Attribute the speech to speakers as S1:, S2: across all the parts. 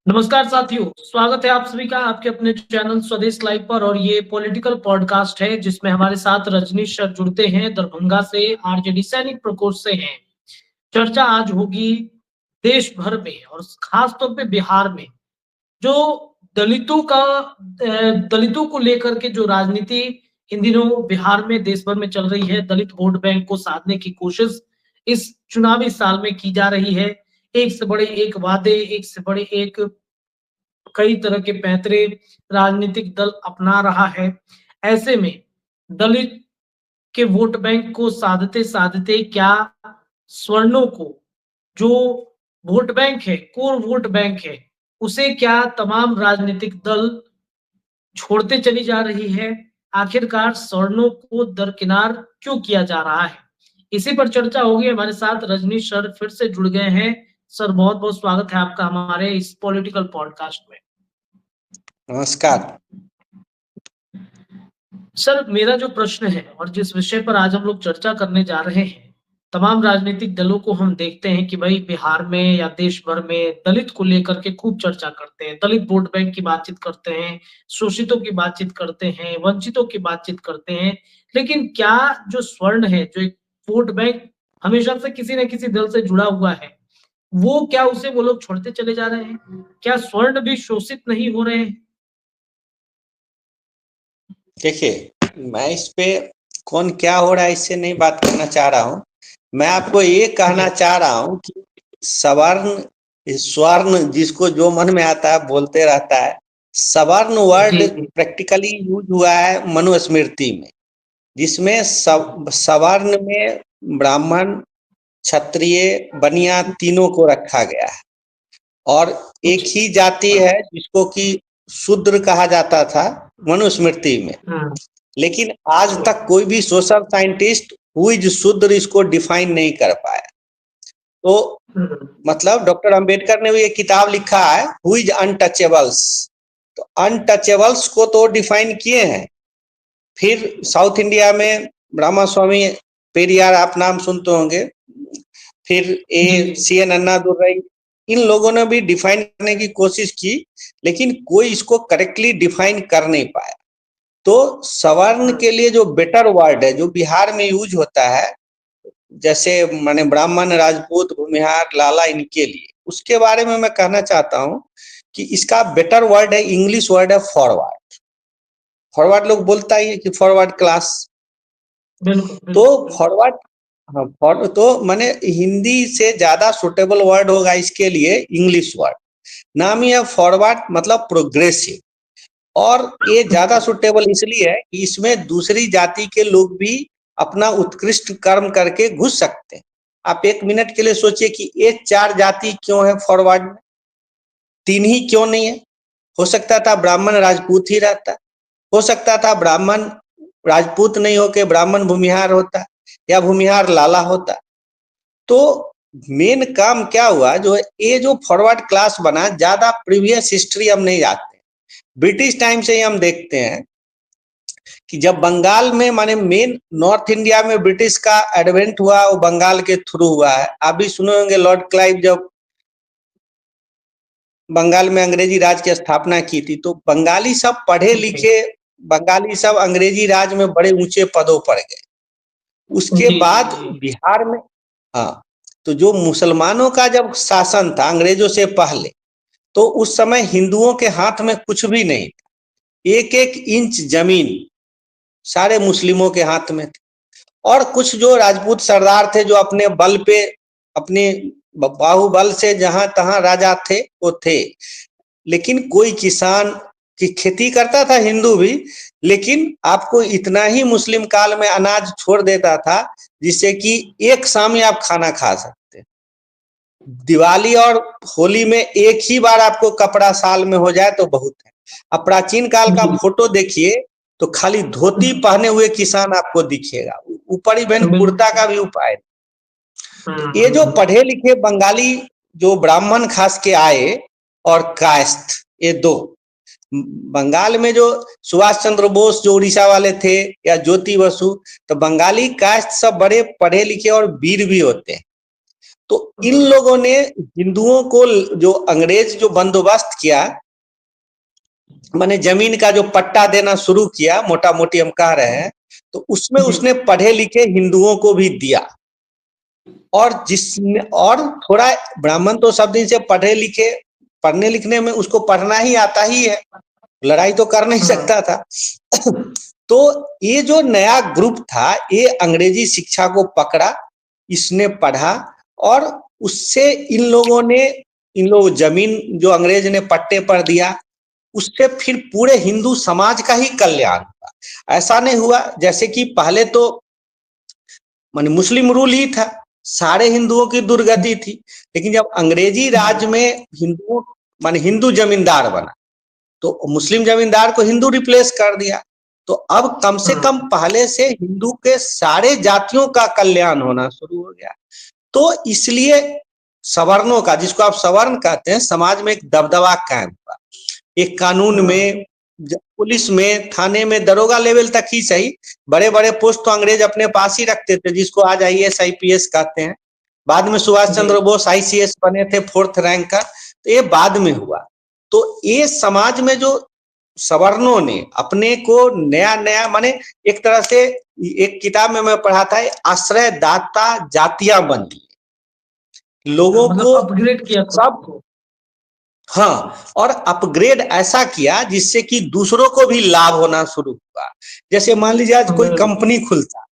S1: नमस्कार साथियों, स्वागत है आप सभी का आपके अपने चैनल स्वदेश लाइव पर। और ये पॉलिटिकल पॉडकास्ट है जिसमें हमारे साथ रजनीश सर जुड़ते हैं, दरभंगा से, आरजेडी सैनिक प्रकोष्ठ से हैं। चर्चा आज होगी देश भर में और खास तौर पे बिहार में जो दलितों को लेकर के जो राजनीति इन दिनों बिहार में देश भर में चल रही है। दलित वोट बैंक को साधने की कोशिश इस चुनावी साल में की जा रही है। एक से बड़े एक वादे, एक से बड़े एक कई तरह के पैंतरे राजनीतिक दल अपना रहा है। ऐसे में दलित के वोट बैंक को साधते-साधते क्या सवर्णों को जो वोट बैंक है, कोर वोट बैंक है, उसे क्या तमाम राजनीतिक दल छोड़ते चली जा रही है? आखिरकार सवर्णों को दरकिनार क्यों किया जा रहा है? इसी पर चर्चा होगी। हमारे साथ रजनीश सर फिर से जुड़ गए हैं। सर, बहुत-बहुत स्वागत है आपका हमारे इस पॉलिटिकल पॉडकास्ट में।
S2: नमस्कार।
S1: सर, मेरा जो प्रश्न है और जिस विषय पर आज हम लोग चर्चा करने जा रहे हैं, तमाम राजनीतिक दलों को हम देखते हैं कि भाई बिहार में या देश भर में दलित को लेकर के खूब चर्चा करते हैं। दलित वोट बैंक की बातचीत करते हैं, शोषितों की बातचीत करते हैं, वंचितों की बातचीत करते हैं। लेकिन क्या जो स्वर्ण है, जो एक वोट बैंक हमेशा से किसी न किसी दल से जुड़ा हुआ है, वो क्या उसे वो लोग छोड़ते चले जा रहे हैं? क्या स्वर्ण भी शोषित नहीं हो रहे हैं?
S2: देखिए, मैं इस पे कौन क्या हो रहा है इससे नहीं बात करना चाह रहा हूँ। मैं आपको ये कहना
S1: जी,
S2: चाह रहा हूँ कि सवर्ण स्वर्ण जिसको जो मन में आता है बोलते रहता है। सवर्ण वर्ड
S1: जी, जी।
S2: प्रैक्टिकली यूज हुआ है मनुस्मृति में, जिसमें सवर्ण में ब्राह्मण, क्षत्रिय, बनिया तीनों को रखा गया है। और एक
S1: जी।
S2: ही जाति है जिसको कि शूद्र कहा जाता था मनुस्मृति में।
S1: हुँ,
S2: लेकिन आज तक कोई भी सोशल साइंटिस्ट हु इज शूद्र इसको डिफाइन नहीं कर पाया। तो
S1: हुँ।
S2: मतलब डॉक्टर अंबेडकर ने भी एक किताब लिखा है हु इज अनटचेबल्स। तो अनटचेबल्स को तो डिफाइन किए हैं। फिर साउथ इंडिया में ब्रह्मा स्वामी पेरियार आप नाम सुनते होंगे। फिर
S1: जी,
S2: ए
S1: जी।
S2: सी एन अन्नादुर्रई, इन लोगों ने भी डिफाइन करने की कोशिश की, लेकिन कोई इसको करेक्टली डिफाइन कर नहीं पाया। तो सवर्ण
S1: हुँ,
S2: के लिए जो बेटर वर्ड है जो बिहार में यूज होता है, जैसे माने ब्राह्मण, राजपूत, भूमिहार, लाला, इनके लिए उसके बारे में मैं कहना चाहता हूँ कि इसका बेटर वर्ड है, इंग्लिश वर्ड है फॉरवर्ड। फॉरवर्ड लोग बोलता ही है कि फॉरवर्ड क्लास।
S1: बिल्कुल,
S2: तो
S1: बिल्कुल, बिल्कुल।
S2: फॉरवर्ड, हाँ फॉर तो माने हिंदी से ज्यादा सुटेबल वर्ड होगा इसके लिए इंग्लिश वर्ड। नाम ही है फॉरवर्ड, मतलब प्रोग्रेसिव। और ये ज्यादा सुटेबल इसलिए है कि इसमें दूसरी जाति के लोग भी अपना उत्कृष्ट कर्म करके घुस सकते हैं। आप एक मिनट के लिए सोचिए कि ये चार जाति क्यों है फॉरवर्ड में, तीन ही क्यों नहीं है? हो सकता था ब्राह्मण राजपूत ही रहता, हो सकता था ब्राह्मण राजपूत नहीं होके ब्राह्मण भूमिहार होता, या भूमिहार लाला होता। तो मेन काम क्या हुआ, जो ये जो फॉरवर्ड क्लास बना, ज्यादा प्रीवियस हिस्ट्री हम नहीं जानते। ब्रिटिश टाइम से ही हम देखते हैं कि जब बंगाल में माने मेन नॉर्थ इंडिया में ब्रिटिश का एडवेंट हुआ, वो बंगाल के थ्रू हुआ है। आप भी सुने होंगे लॉर्ड क्लाइव जब बंगाल में अंग्रेजी राज की स्थापना की थी, तो बंगाली सब पढ़े
S1: जी,
S2: लिखे, बंगाली सब अंग्रेजी राज में बड़े ऊंचे पदों पर गए। उसके
S1: जी, जी,
S2: बाद
S1: जी।
S2: बिहार में, हाँ, तो जो मुसलमानों का जब शासन था अंग्रेजों से पहले, तो उस समय हिंदुओं के हाथ में कुछ भी नहीं था। एक एक इंच जमीन सारे मुस्लिमों के हाथ में थे। और कुछ जो राजपूत सरदार थे जो अपने बल पे, अपने बाहुबल से जहां तहां राजा थे वो थे। लेकिन कोई किसान की खेती करता था हिंदू भी, लेकिन आपको इतना ही मुस्लिम काल में अनाज छोड़ देता था जिससे कि एक शाम आप खाना खा सकते। दिवाली और होली में एक ही बार आपको कपड़ा साल में हो जाए तो बहुत है। अब प्राचीन काल का
S1: जी,
S2: फोटो देखिए तो खाली धोती पहने हुए किसान आपको दिखेगा, ऊपर ही बहन कुर्ता
S1: बिल्कुल।
S2: का भी उपाय। तो
S1: हुँ,
S2: ये
S1: हुँ,
S2: जो
S1: हुँ।
S2: पढ़े लिखे बंगाली जो ब्राह्मण खास के आए, और कायस्थ, ये दो बंगाल में जो सुभाष चंद्र बोस जो उड़ीसा वाले थे, या ज्योति बसु, तो बंगाली कास्ट सब बड़े पढ़े लिखे और वीर भी होते हैं। तो इन लोगों ने हिंदुओं को जो अंग्रेज जो बंदोबस्त किया, माने जमीन का जो पट्टा देना शुरू किया, मोटा मोटी हम कह रहे हैं, तो उसमें
S1: जी।
S2: उसने पढ़े लिखे हिंदुओं को भी दिया। और जिसने और थोड़ा ब्राह्मण तो सब दिन से पढ़े लिखे, पढ़ने लिखने में उसको पढ़ना ही आता ही है, लड़ाई तो कर नहीं सकता था। तो ये जो नया ग्रुप था, ये अंग्रेजी शिक्षा को पकड़ा, इसने पढ़ा, और उससे इन लोग जमीन जो अंग्रेज ने पट्टे पर दिया, उससे फिर पूरे हिंदू समाज का ही कल्याण हुआ। ऐसा नहीं हुआ जैसे कि पहले तो माने मुस्लिम रूल ही था, सारे हिंदुओं की दुर्गति थी। लेकिन जब अंग्रेजी राज में हिंदुओं माने हिंदू जमींदार बना, तो मुस्लिम जमींदार को हिंदू रिप्लेस कर दिया। तो अब कम से कम पहले से हिंदू के सारे जातियों का कल्याण होना शुरू हो गया। तो इसलिए सवर्णों का, जिसको आप सवर्ण कहते हैं, समाज में एक दबदबा कायम हुआ। एक कानून में, पुलिस में, थाने में, दरोगा लेवल तक ही सही, बड़े बड़े पोस्ट तो अंग्रेज अपने पास ही रखते थे, जिसको आज IAS IPS कहते हैं। बाद में सुभाष चंद्र बोस ICS बने थे, 4th रैंक का, तो ये बाद में हुआ। तो ये समाज में जो सवर्णों ने अपने को नया नया, माने एक तरह से, एक किताब में मैं पढ़ा था, आश्रय दाता जातियां बन गई लोगों
S1: मतलब
S2: को,
S1: अपग्रेड किया खुद
S2: सब।
S1: को।
S2: हाँ, और अपग्रेड ऐसा किया जिससे कि दूसरों को भी लाभ होना शुरू हुआ। जैसे मान लीजिए आज कोई कंपनी खुलता,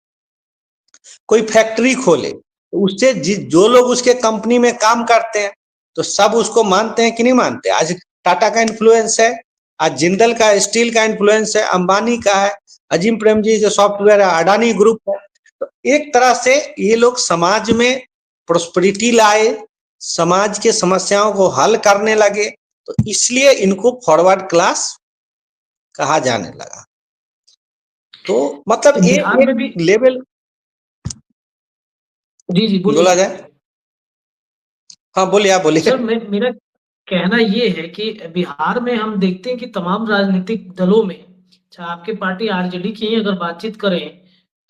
S2: कोई फैक्ट्री खोले, तो उससे जो लोग उसके कंपनी में काम करते हैं, तो सब उसको मानते हैं कि नहीं मानते। आज टाटा का इन्फ्लुएंस है, आज जिंदल का, स्टील का इन्फ्लुएंस है, अंबानी का है, अजीम प्रेमजी जो सॉफ्टवेयर है, अडानी ग्रुप है। तो एक तरह से ये लोग समाज में प्रोस्पेरिटी लाए, समाज के समस्याओं को हल करने लगे, तो इसलिए इनको फॉरवर्ड क्लास कहा जाने लगा। तो मतलब ये
S1: बिहार में भी,
S2: एक लेवल,
S1: जी बोलिए।
S2: बोला जाए। हाँ बोलिए, आप बोलिए।
S1: सर मेरा कहना ये है कि बिहार में हम देखते हैं कि तमाम राजनीतिक दलों में, चाहे आपकी पार्टी आरजेडी की ही अगर बातचीत करें,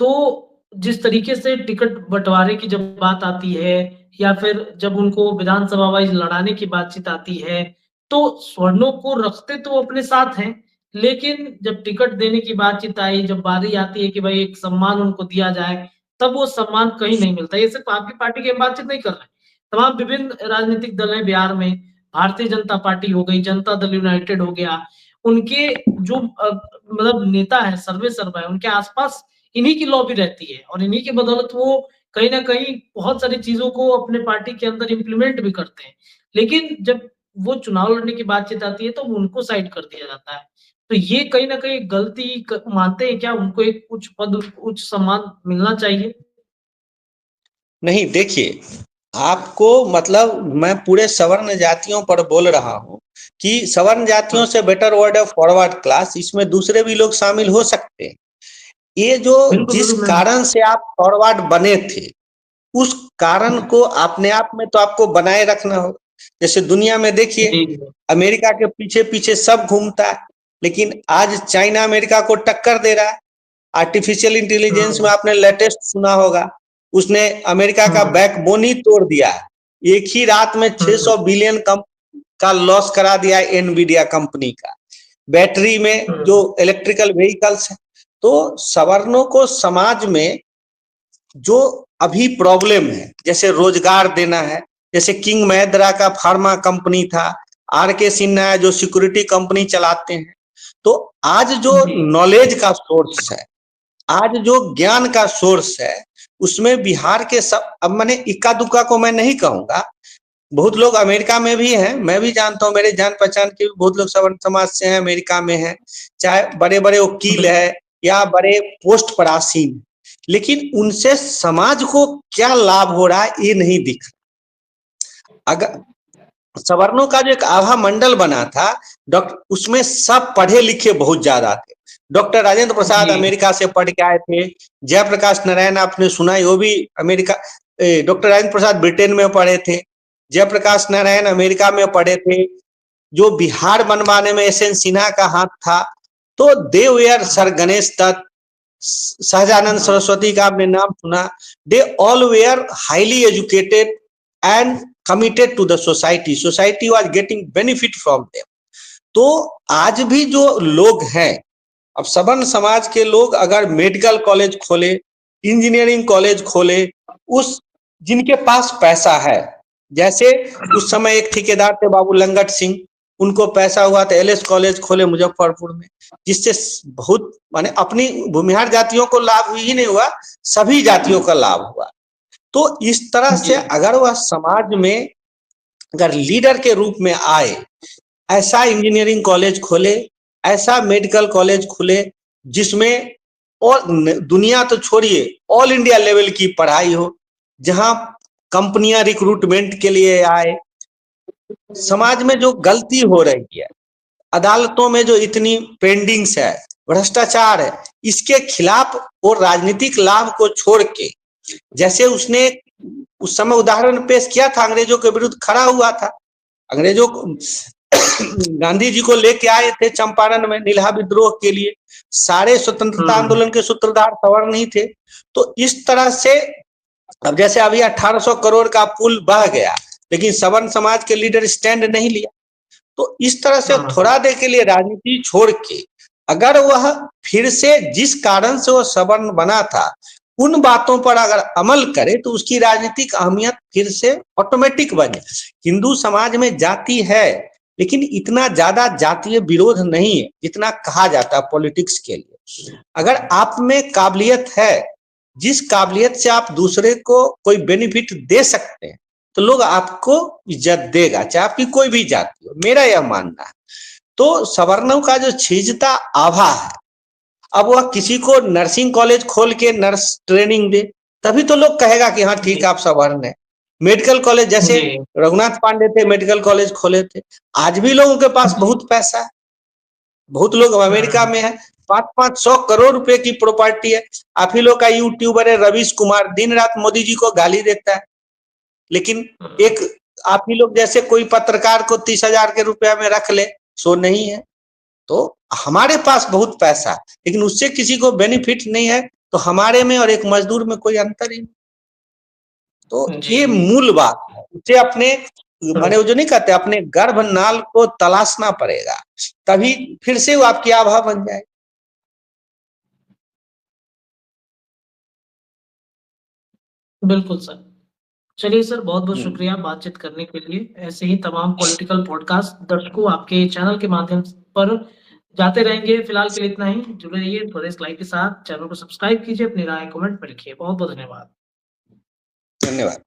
S1: तो जिस तरीके से टिकट बंटवारे की जब बात आती है, या फिर जब उनको विधानसभा वाइज लड़ाने की बातचीत आती है, तो स्वर्णों को रखते तो वो अपने साथ हैं, लेकिन जब टिकट देने की बातचीत आई, जब बारी आती है कि भाई एक सम्मान उनको दिया जाए, तब वो सम्मान कहीं नहीं मिलता। ये सिर्फ आपकी पार्टी की हम बातचीत नहीं कर रहे हैं, तमाम विभिन्न राजनीतिक दल हैं बिहार में, भारतीय जनता पार्टी हो गई, जनता दल यूनाइटेड हो गया, उनके जो मतलब नेता है, सर्वे सर्वा है, उनके आसपास इन्हीं की लॉबी रहती है, और इन्हीं की बदौलत वो कहीं न कहीं बहुत सारी चीज़ों को अपने पार्टी के अंदर इम्प्लीमेंट भी करते हैं। लेकिन जब वो चुनाव लड़ने की बातचीत आती है, तो उनको साइड कर दिया जाता है। तो ये कहीं न कहीं गलती मानते हैं क्या? उनको एक उच्च पद, उच्च सम्मान मिलना चाहिए?
S2: नहीं, देखिए, आपको मतलब मैं पूरे सवर्ण जातियों पर बोल रहा हूँ कि सवर्ण जातियों से बेटर वर्ड है फॉरवर्ड क्लास, इसमें दूसरे भी लोग शामिल हो सकते हैं। ये जो
S1: बिल्कुल,
S2: जिस
S1: बिल्कुल मैं,
S2: कारण से आप फॉरवर्ड बने थे, उस कारण को अपने आप में तो आपको बनाए रखना होगा। जैसे दुनिया में देखिए,
S1: जी, जी।
S2: अमेरिका के पीछे पीछे सब घूमता है, लेकिन आज चाइना अमेरिका को टक्कर दे रहा है। आर्टिफिशियल इंटेलिजेंस में आपने लेटेस्ट सुना होगा, उसने अमेरिका का बैकबोन ही तोड़ दिया है। एक ही रात में 600 बिलियन का लॉस करा दिया है एनवीडिया कंपनी का, बैटरी में जो इलेक्ट्रिकल व्हीकल्स है। तो सवर्णों को समाज में जो अभी प्रॉब्लम है, जैसे रोजगार देना है, जैसे किंग महिंद्रा का फार्मा कंपनी था, RK सिन्हा है जो सिक्योरिटी कंपनी चलाते हैं। तो आज जो नॉलेज का सोर्स है, आज जो ज्ञान का सोर्स है, उसमें बिहार के सब, अब मैंने इक्का दुक्का को मैं नहीं कहूंगा, बहुत लोग अमेरिका में भी हैं, मैं भी जानता हूँ, मेरे जान पहचान के भी बहुत लोग सवर्ण समाज से हैं, अमेरिका में हैं, चाहे बड़े बड़े वकील है या बड़े पोस्ट पर आसीन, लेकिन उनसे समाज को क्या लाभ हो रहा है ये नहीं दिख रहा। अगर सवर्णों का जो एक आभा मंडल बना था, डॉक्टर, उसमें सब पढ़े लिखे बहुत ज्यादा थे। डॉक्टर राजेंद्र प्रसाद अमेरिका से पढ़ के आए थे, जयप्रकाश नारायण आपने सुना है, वो भी America, doctor Rajendra Prasad Britain में पढ़े थे, जयप्रकाश नारायण अमेरिका में पढ़े थे। जो बिहार बनवाने में SN सिन्हा का हाथ था, तो they were sir Ganesh Dutt, Sahajanand Saraswati का आपने नाम सुना, they all were highly educated and committed to the society. Society was getting benefit from them. तो आज भी जो लोग हैं, अब सवर्ण समाज के लोग अगर मेडिकल कॉलेज खोले, इंजीनियरिंग कॉलेज खोले, उस जिनके पास पैसा है, जैसे उस समय एक ठेकेदार थे बाबू लंगट सिंह, उनको पैसा हुआ तो एलएस कॉलेज खोले मुजफ्फरपुर में, जिससे बहुत माने अपनी भूमिहार जातियों को लाभ ही नहीं हुआ, सभी जातियों का लाभ हुआ। तो इस तरह से अगर वह समाज में अगर लीडर के रूप में आए, ऐसा इंजीनियरिंग कॉलेज खोले, ऐसा मेडिकल कॉलेज खुले जिसमें और दुनिया तो छोड़िए ऑल इंडिया लेवल की पढ़ाई हो, जहां कंपनियां रिक्रूटमेंट के लिए आए, समाज में जो गलती हो रही है, अदालतों में जो इतनी पेंडिंग्स है, भ्रष्टाचार है, इसके खिलाफ और राजनीतिक लाभ को छोड़ के, जैसे उसने उस समय उदाहरण पेश किया था, अंग्रेजों के विरुद्ध खड़ा हुआ था, अंग्रेजों गांधी जी को लेके आए थे चंपारण में नीलहा विद्रोह के लिए, सारे स्वतंत्रता आंदोलन के सूत्रधार सवर्ण ही थे। तो इस तरह से अब जैसे अभी 1800 करोड़ का पुल बह गया, लेकिन सवर्ण समाज के लीडर स्टैंड नहीं लिया। तो इस तरह से थोड़ा देर के लिए राजनीति छोड़ के अगर वह फिर से जिस कारण से वह सवर्ण बना था उन बातों पर अगर अमल करे तो उसकी राजनीतिक अहमियत फिर से ऑटोमेटिक बने। हिंदू समाज में जाति है, लेकिन इतना ज्यादा जातीय विरोध नहीं है जितना कहा जाता है पॉलिटिक्स के लिए। अगर आप में काबिलियत है, जिस काबिलियत से आप दूसरे को कोई बेनिफिट दे सकते हैं, तो लोग आपको इज्जत देगा, चाहे आपकी कोई भी जाति हो, मेरा यह मानना है। तो सवर्णों का जो छिजता आभा है, अब वह किसी को नर्सिंग कॉलेज खोल के नर्स ट्रेनिंग दे, तभी तो लोग कहेगा कि हाँ ठीक है आप सवर्ण है। मेडिकल कॉलेज जैसे रघुनाथ पांडे थे, मेडिकल कॉलेज खोले थे, आज भी लोगों के पास बहुत पैसा है, बहुत लोग अमेरिका में है, 500 करोड़ रुपए की प्रॉपर्टी है। आप ही लोग का यूट्यूबर है रवीश कुमार, दिन रात मोदी जी को गाली देता है, लेकिन एक आप ही लोग जैसे कोई पत्रकार को 30,000 के रुपया में रख ले, सो नहीं है। तो हमारे पास बहुत पैसा है, लेकिन उससे किसी को बेनिफिट नहीं है, तो हमारे में और एक मजदूर में कोई अंतर ही नहीं। तो ये मूल बात है, उसे अपने माने वो जो नहीं कहते अपने गर्भनाल को तलाशना पड़ेगा, तभी फिर से वो आपकी आभा बन जाए।
S1: बिल्कुल सर। चलिए सर, बहुत बहुत शुक्रिया बातचीत करने के लिए। ऐसे ही तमाम पॉलिटिकल पॉडकास्ट दर्शकों आपके चैनल के माध्यम पर जाते रहेंगे। फिलहाल के लिए इतना ही। जुड़े रहिए स्वदेश लाइव के साथ, चैनल को सब्सक्राइब कीजिए, अपनी राय कमेंट में लिखिए। बहुत बहुत धन्यवाद।
S2: धन्यवाद।